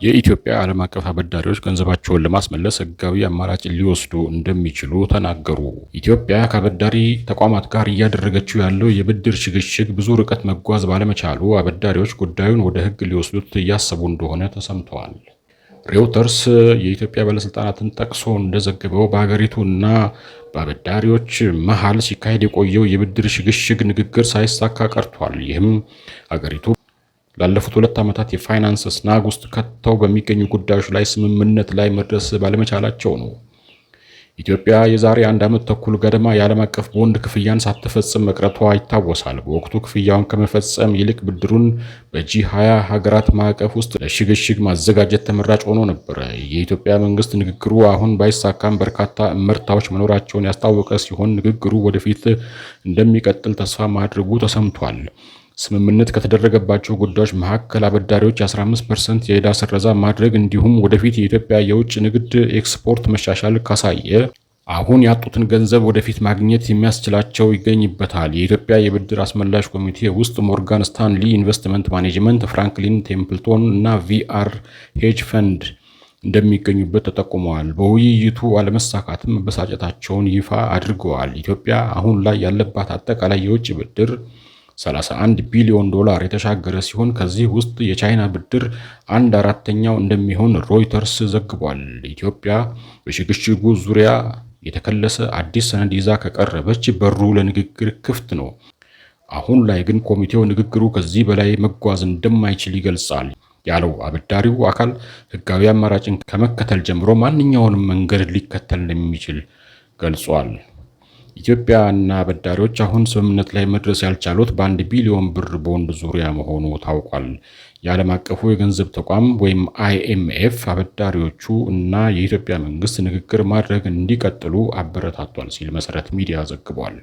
የኢትዮጵያ ዓለም አቀፍ አበዳሪዎች ገንዘባቸውን ለማስመለስ ሕጋዊ አማራጭ ሊወስዱ እንደሚችሉ ተናገሩ። ኢትዮጵያ ከአበዳሪ ተቋማት ጋር እያደረገችው ያለው የብድር ሽግሽግ ብዙ ርቀት መጓዝ ባለመቻሉ አበዳሪዎች ጉዳዩን ወደ ሕግ ሊወስዱት እያሰቡ እንደሆነ ተሰምተዋል። ሬውተርስ የኢትዮጵያ ባለስልጣናትን ጠቅሶ እንደዘገበው በሀገሪቱና በአበዳሪዎች መሃል ሲካሄድ የቆየው የብድር ሽግሽግ ንግግር ሳይሳካ ቀርቷል። ይህም ሀገሪቱ ላለፉት 2 ዓመታት የፋይናንስ ስናግ ውስጥ ከተው በሚገኙ ጉዳዮች ላይ ስምምነት ላይ መድረስ ባለመቻላቸው ነው። ኢትዮጵያ የዛሬ 1 ዓመት ተኩል ገደማ የዓለም አቀፍ ቦንድ ክፍያን ሳትፈጽም መቅረቷ ይታወሳል። በወቅቱ ክፍያውን ከመፈጸም ይልቅ ብድሩን በጂ20 ሀገራት ማዕቀፍ ውስጥ ለሽግሽግ ማዘጋጀት ተመራጭ ሆኖ ነበር። የኢትዮጵያ መንግስት ንግግሩ አሁን ባይሳካም በርካታ እመርታዎች መኖራቸውን ያስታወቀ ሲሆን ንግግሩ ወደፊት እንደሚቀጥል ተስፋ ማድረጉ ተሰምቷል። ስምምነት ከተደረገባቸው ጉዳዮች መካከል አበዳሪዎች 15% የዕዳ ስረዛ ማድረግ እንዲሁም ወደፊት የኢትዮጵያ የውጭ ንግድ ኤክስፖርት መሻሻል ካሳየ አሁን ያጡትን ገንዘብ ወደፊት ማግኘት የሚያስችላቸው ይገኝበታል። የኢትዮጵያ የብድር አስመላሽ ኮሚቴ ውስጥ ሞርጋን ስታንሊ ኢንቨስትመንት ማኔጅመንት፣ ፍራንክሊን ቴምፕልቶን እና ቪአር ሄጅ ፈንድ እንደሚገኙበት ተጠቁመዋል። በውይይቱ አለመሳካትም መበሳጨታቸውን ይፋ አድርገዋል። ኢትዮጵያ አሁን ላይ ያለባት አጠቃላይ የውጭ ብድር $31 ቢሊዮን የተሻገረ ሲሆን ከዚህ ውስጥ የቻይና ብድር 1/4 እንደሚሆን ሮይተርስ ዘግቧል። ኢትዮጵያ በሽግሽጉ ዙሪያ የተከለሰ አዲስ ሰነድ ይዛ ከቀረበች በሩ ለንግግር ክፍት ነው። አሁን ላይ ግን ኮሚቴው ንግግሩ ከዚህ በላይ መጓዝ እንደማይችል ይገልጻል ያለው አበዳሪው አካል ሕጋዊ አማራጭን ከመከተል ጀምሮ ማንኛውንም መንገድ ሊከተል እንደሚችል ገልጿል። ኢትዮጵያ እና አበዳሪዎች አሁን ስምምነት ላይ መድረስ ያልቻሉት በ1 ቢሊዮን ብር ቦንድ ዙሪያ መሆኑ ታውቋል። የዓለም አቀፉ የገንዘብ ተቋም ወይም IMF አበዳሪዎቹ እና የኢትዮጵያ መንግስት ንግግር ማድረግ እንዲቀጥሉ አበረታቷል ሲል መሰረት ሚዲያ ዘግቧል።